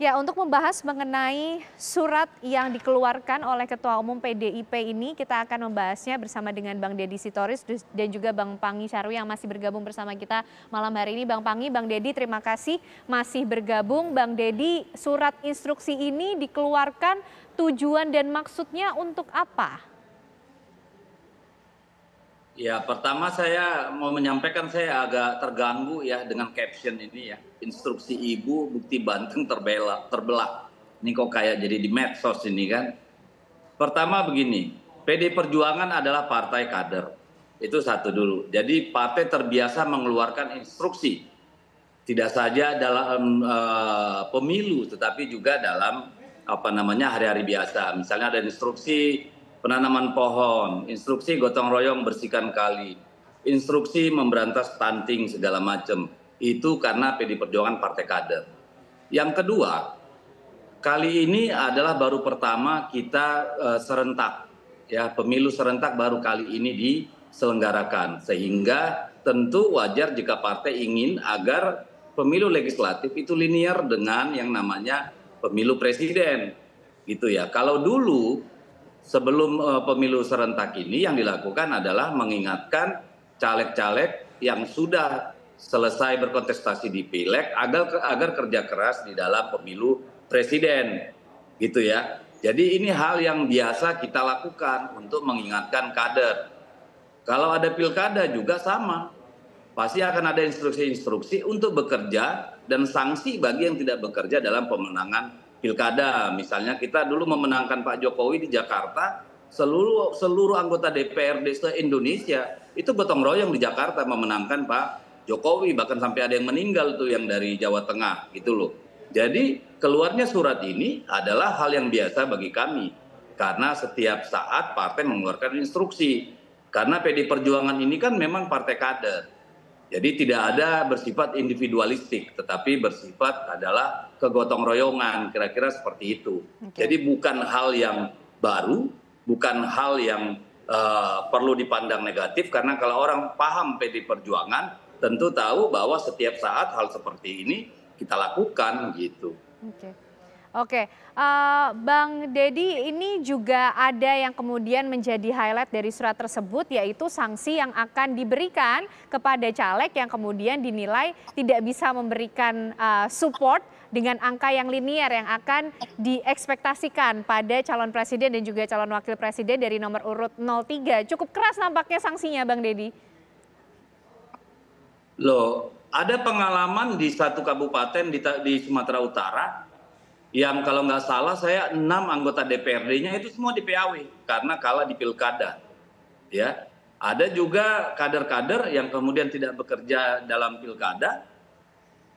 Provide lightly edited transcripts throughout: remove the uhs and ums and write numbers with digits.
Ya, untuk membahas mengenai surat yang dikeluarkan oleh Ketua Umum PDIP ini, kita akan membahasnya bersama dengan Bang Deddy Sitorus dan juga Bang Panggi Sarwi yang masih bergabung bersama kita malam hari ini. Bang Panggi, Bang Deddy, terima kasih masih bergabung. Bang Deddy, surat instruksi ini dikeluarkan tujuan dan maksudnya untuk apa? Ya, pertama saya mau menyampaikan saya agak terganggu ya dengan caption ini ya. Instruksi ibu, bukti banteng terbelah. Ini kok kayak jadi di medsos ini kan. Pertama begini, PD Perjuangan adalah partai kader. Itu satu dulu. Jadi partai terbiasa mengeluarkan instruksi. Tidak saja dalam pemilu, tetapi juga dalam hari-hari biasa. Misalnya ada instruksi penanaman pohon, instruksi gotong royong bersihkan kali, instruksi memberantas stunting segala macam. Itu karena PD Perjuangan partai kader. Yang kedua, kali ini adalah baru pertama kita serentak, ya pemilu serentak baru kali ini diselenggarakan, sehingga tentu wajar jika partai ingin agar pemilu legislatif itu linear dengan yang namanya pemilu presiden, gitu ya. Kalau dulu sebelum pemilu serentak ini yang dilakukan adalah mengingatkan caleg-caleg yang sudah selesai berkontestasi di pileg agar kerja keras di dalam pemilu presiden, gitu ya. Jadi ini hal yang biasa kita lakukan untuk mengingatkan kader. Kalau ada pilkada juga sama, pasti akan ada instruksi-instruksi untuk bekerja dan sanksi bagi yang tidak bekerja dalam pemenangan pilkada. Misalnya kita dulu memenangkan Pak Jokowi di Jakarta, seluruh anggota DPRD se-Indonesia itu gotong royong di Jakarta memenangkan Pak Jokowi, bahkan sampai ada yang meninggal tuh yang dari Jawa Tengah gitu loh. Jadi keluarnya surat ini adalah hal yang biasa bagi kami, karena setiap saat partai mengeluarkan instruksi. Karena PD Perjuangan ini kan memang partai kader. Jadi tidak ada bersifat individualistik, tetapi bersifat adalah kegotong royongan, kira-kira seperti itu. Jadi bukan hal yang baru, bukan hal yang perlu dipandang negatif, karena kalau orang paham PD Perjuangan, tentu tahu bahwa setiap saat hal seperti ini kita lakukan gitu. Oke, Bang Deddy, ini juga ada yang kemudian menjadi highlight dari surat tersebut, yaitu sanksi yang akan diberikan kepada caleg yang kemudian dinilai tidak bisa memberikan support dengan angka yang linear yang akan diekspektasikan pada calon presiden dan juga calon wakil presiden dari nomor urut 03. Cukup keras nampaknya sanksinya, Bang Deddy. Loh, ada pengalaman di satu kabupaten di Sumatera Utara, yang kalau nggak salah saya 6 anggota DPRD-nya itu semua di PAW karena kalah di pilkada. Ya, ada juga kader-kader yang kemudian tidak bekerja dalam pilkada,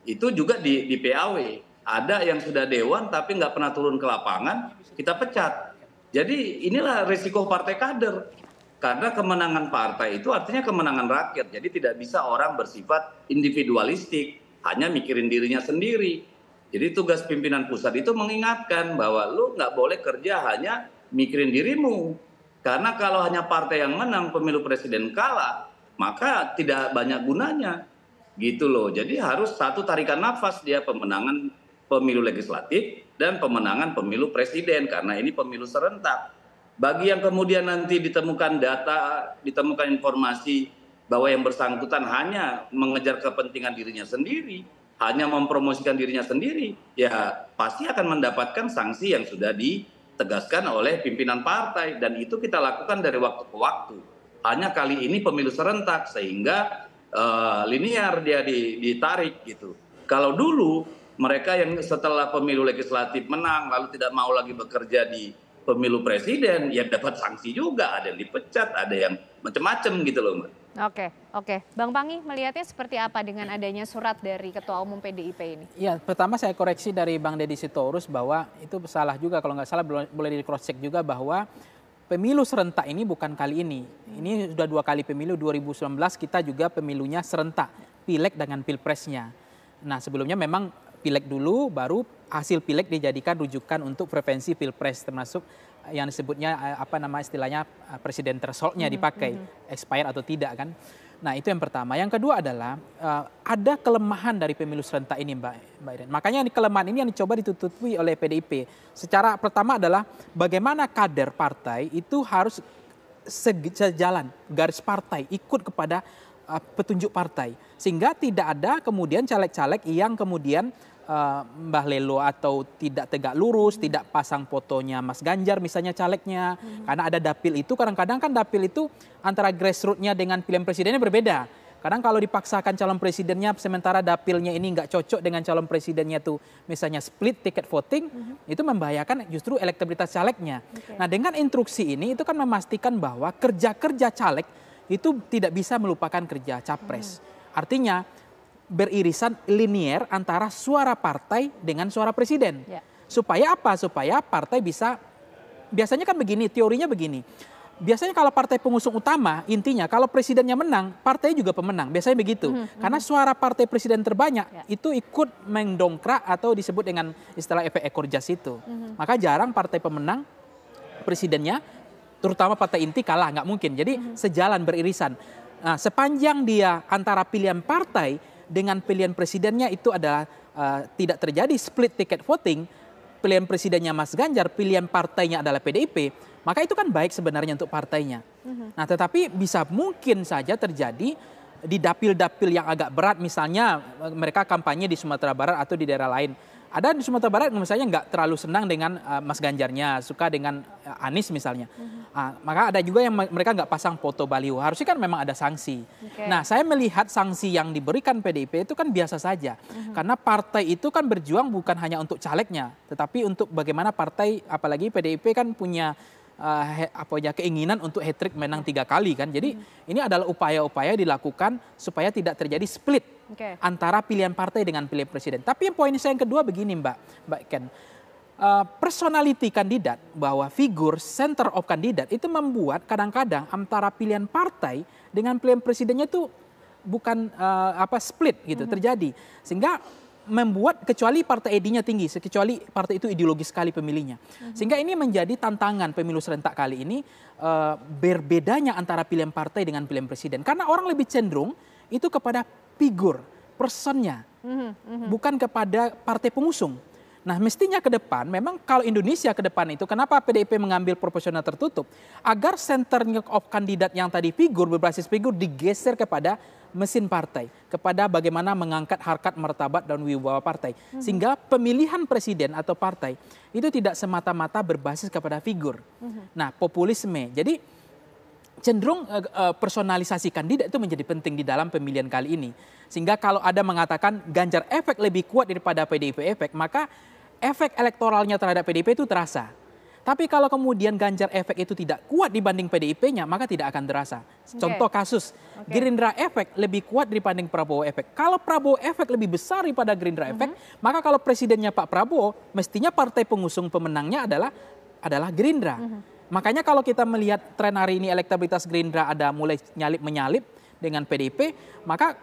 itu juga di PAW. Ada yang sudah dewan tapi nggak pernah turun ke lapangan, kita pecat. Jadi inilah risiko partai kader. Karena kemenangan partai itu artinya kemenangan rakyat. Jadi tidak bisa orang bersifat individualistik, hanya mikirin dirinya sendiri. Jadi tugas pimpinan pusat itu mengingatkan bahwa lu nggak boleh kerja hanya mikirin dirimu. Karena kalau hanya partai yang menang pemilu presiden kalah, maka tidak banyak gunanya. Gitu loh. Jadi harus satu tarikan nafas dia pemenangan pemilu legislatif dan pemenangan pemilu presiden. Karena ini pemilu serentak. Bagi yang kemudian nanti ditemukan data, ditemukan informasi bahwa yang bersangkutan hanya mengejar kepentingan dirinya sendiri, hanya mempromosikan dirinya sendiri, ya pasti akan mendapatkan sanksi yang sudah ditegaskan oleh pimpinan partai, dan itu kita lakukan dari waktu ke waktu. Hanya kali ini pemilu serentak sehingga linear dia ditarik gitu. Kalau dulu mereka yang setelah pemilu legislatif menang lalu tidak mau lagi bekerja di pemilu presiden, ya dapat sanksi juga, ada yang dipecat, ada yang macam-macam gitu loh, Mbak. Oke. Bang Panggi melihatnya seperti apa dengan adanya surat dari Ketua Umum PDIP ini? Ya, pertama saya koreksi dari Bang Deddy Sitorus bahwa itu salah juga, kalau nggak salah boleh di cross check juga bahwa pemilu serentak ini bukan kali ini. Ini sudah 2 kali pemilu, 2019 kita juga pemilunya serentak, pileg dengan pilpresnya. Nah sebelumnya memang pileg dulu, baru hasil pileg dijadikan rujukan untuk prevensi pilpres, termasuk yang disebutnya istilahnya presiden threshold-nya dipakai, expired atau tidak kan. Nah, itu yang pertama. Yang kedua adalah ada kelemahan dari pemilu serentak ini, Mbak Iren. Makanya kelemahan ini yang dicoba ditutupi oleh PDIP. Secara pertama adalah bagaimana kader partai itu harus sejalan, garis partai, ikut kepada petunjuk partai. Sehingga tidak ada kemudian caleg-caleg yang kemudian Mbah Lelo atau tidak tegak lurus, tidak pasang fotonya Mas Ganjar misalnya calegnya. Karena ada dapil itu, kadang-kadang kan dapil itu antara grassroots-nya dengan pilihan presidennya berbeda. Kadang kalau dipaksakan calon presidennya sementara dapilnya ini nggak cocok dengan calon presidennya tuh misalnya split ticket voting, itu membahayakan justru elektabilitas calegnya. Nah, dengan instruksi ini itu kan memastikan bahwa kerja-kerja caleg itu tidak bisa melupakan kerja capres. Artinya beririsan linier antara suara partai dengan suara presiden. Supaya apa? Supaya partai bisa, biasanya kan begini, teorinya begini. Biasanya kalau partai pengusung utama, intinya kalau presidennya menang, partai juga pemenang. Biasanya begitu. Karena suara partai presiden terbanyak itu ikut mendongkrak atau disebut dengan istilah efek ekor jas itu. Maka jarang partai pemenang presidennya, terutama partai inti kalah, nggak mungkin. Jadi sejalan beririsan. Nah, sepanjang dia antara pilihan partai dengan pilihan presidennya itu adalah tidak terjadi split ticket voting, pilihan presidennya Mas Ganjar, pilihan partainya adalah PDIP, maka itu kan baik sebenarnya untuk partainya. Nah, tetapi bisa mungkin saja terjadi di dapil-dapil yang agak berat, misalnya mereka kampanye di Sumatera Barat atau di daerah lain. Ada di Sumatera Barat misalnya nggak terlalu senang dengan Mas Ganjarnya, suka dengan Anies misalnya. Maka ada juga yang mereka nggak pasang foto baliho. Harusnya kan memang ada sanksi. Nah, saya melihat sanksi yang diberikan PDIP itu kan biasa saja. Karena partai itu kan berjuang bukan hanya untuk calegnya, tetapi untuk bagaimana partai, apalagi PDIP kan punya keinginan untuk hat-trick menang 3 kali kan. Jadi ini adalah upaya-upaya dilakukan supaya tidak terjadi split antara pilihan partai dengan pilihan presiden. Tapi poin saya yang kedua begini Mbak Ken. Personality kandidat, bahwa figur center of kandidat itu membuat kadang-kadang antara pilihan partai dengan pilihan presidennya itu bukan split gitu terjadi. Sehingga membuat kecuali partai ID-nya tinggi, kecuali partai itu ideologis sekali pemilihnya. Sehingga ini menjadi tantangan pemilu serentak kali ini, berbedanya antara pilihan partai dengan pilihan presiden. Karena orang lebih cenderung itu kepada figur, personnya, bukan kepada partai pengusung. Nah, mestinya ke depan, memang kalau Indonesia ke depan itu, kenapa PDIP mengambil proporsional tertutup? Agar center of kandidat yang tadi figur, berbasis figur, digeser kepada mesin partai, kepada bagaimana mengangkat harkat martabat dan wibawa partai. Sehingga pemilihan presiden atau partai itu tidak semata-mata berbasis kepada figur. Nah, populisme. Jadi cenderung personalisasi kandidat itu menjadi penting di dalam pemilihan kali ini. Sehingga kalau ada mengatakan Ganjar efek lebih kuat daripada PDIP efek, maka efek elektoralnya terhadap PDIP itu terasa. Tapi kalau kemudian Ganjar efek itu tidak kuat dibanding PDIP-nya, maka tidak akan terasa. Contoh kasus, Gerindra efek lebih kuat dibanding Prabowo efek. Kalau Prabowo efek lebih besar daripada Gerindra efek, maka kalau presidennya Pak Prabowo, mestinya partai pengusung pemenangnya adalah Gerindra. Makanya kalau kita melihat tren hari ini elektabilitas Gerindra ada mulai menyalip dengan PDIP, maka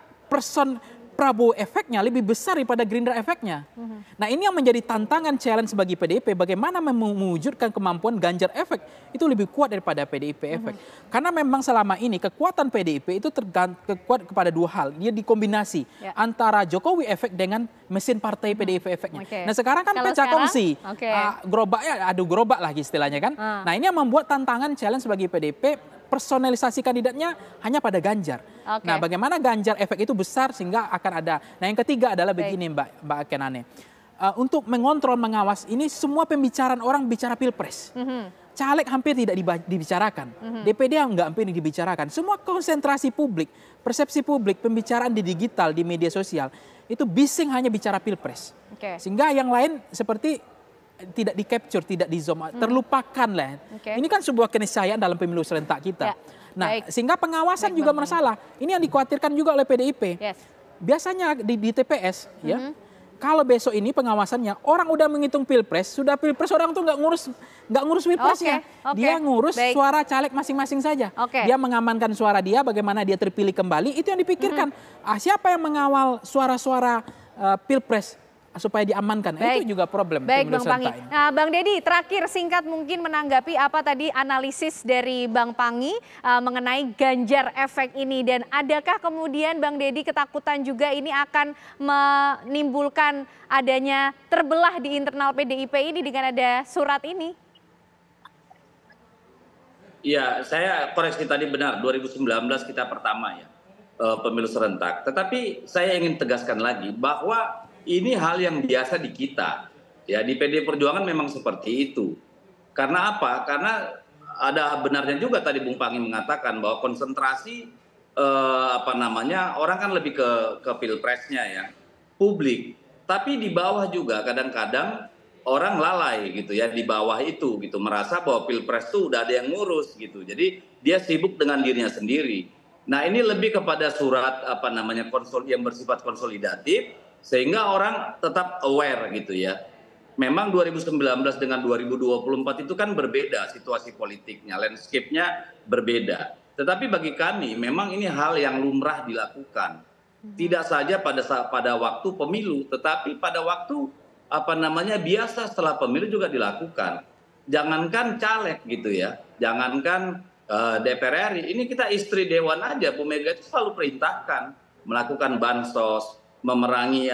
Prabowo efeknya lebih besar daripada Gerindra efeknya. Nah, ini yang menjadi tantangan challenge bagi PDIP, bagaimana mewujudkan kemampuan Ganjar efek itu lebih kuat daripada PDIP efek. Karena memang selama ini kekuatan PDIP itu kuat kepada dua hal, dia dikombinasi antara Jokowi efek dengan mesin partai PDIP efeknya. Nah, sekarang kan pecah kongsi, gerobaknya adu gerobak lagi istilahnya kan. Nah, ini yang membuat tantangan challenge bagi PDIP, personalisasi kandidatnya hanya pada Ganjar. Nah, bagaimana Ganjar efek itu besar sehingga akan ada. Nah, yang ketiga adalah begini Mbak Kenane. Untuk mengontrol, mengawas ini semua pembicaraan orang bicara pilpres. Caleg hampir tidak dibicarakan. DPD nggak hampir dibicarakan. Semua konsentrasi publik, persepsi publik, pembicaraan di digital, di media sosial itu bising hanya bicara pilpres. Sehingga yang lain seperti tidak di-capture, tidak di-zoom, terlupakan lah. Ini kan sebuah keniscayaan dalam pemilu serentak kita. Nah, sehingga pengawasan juga masalah. Ini yang dikhawatirkan juga oleh PDIP. Biasanya di TPS, kalau besok ini pengawasannya, orang udah menghitung pilpres, sudah pilpres orang tuh nggak ngurus pilpresnya. Dia ngurus suara caleg masing-masing saja. Dia mengamankan suara dia, bagaimana dia terpilih kembali, itu yang dipikirkan. Siapa yang mengawal suara-suara pilpres? supaya diamankan. Baik. Itu juga problem Baik, pemilu Bang Pangi. serentak ini. Nah, Bang Deddy, terakhir singkat mungkin menanggapi apa tadi analisis dari Bang Pangi mengenai Ganjar efek ini. Dan adakah kemudian Bang Deddy ketakutan juga ini akan menimbulkan adanya terbelah di internal PDIP ini dengan ada surat ini? Iya, saya koreksi tadi benar, 2019 kita pertama ya, pemilu serentak. Tetapi saya ingin tegaskan lagi bahwa ini hal yang biasa di kita. Ya, di PD Perjuangan memang seperti itu. Karena apa? Karena ada benarnya juga tadi Bung Pangi mengatakan bahwa konsentrasi orang kan lebih ke pilpresnya ya, publik. Tapi di bawah juga kadang-kadang orang lalai gitu ya, di bawah itu gitu, merasa bahwa pilpres itu udah ada yang ngurus gitu. Jadi dia sibuk dengan dirinya sendiri. Nah, ini lebih kepada surat yang bersifat konsolidatif sehingga orang tetap aware gitu ya. Memang 2019 dengan 2024 itu kan berbeda situasi politiknya, landscape-nya berbeda. Tetapi bagi kami memang ini hal yang lumrah dilakukan. Tidak saja pada waktu pemilu, tetapi pada waktu biasa setelah pemilu juga dilakukan. Jangankan caleg gitu ya, jangankan DPR RI, ini kita istri dewan aja, Bu Mega itu selalu perintahkan melakukan bansos, memerangi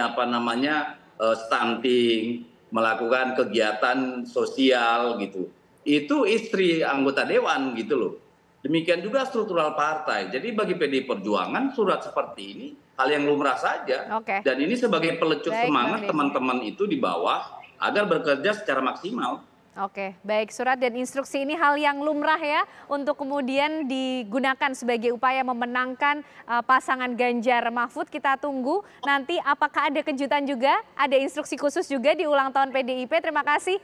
stunting, melakukan kegiatan sosial gitu. Itu istri anggota dewan gitu loh. Demikian juga struktural partai. Jadi bagi PDI Perjuangan surat seperti ini hal yang lumrah saja. Oke. Dan ini sebagai pelecut Baik, semangat Bang Deddy. teman-teman itu di bawah agar bekerja secara maksimal. Oke, baik, surat dan instruksi ini hal yang lumrah ya untuk kemudian digunakan sebagai upaya memenangkan pasangan Ganjar Mahfud. Kita tunggu nanti apakah ada kejutan juga, ada instruksi khusus juga di ulang tahun PDIP. Terima kasih.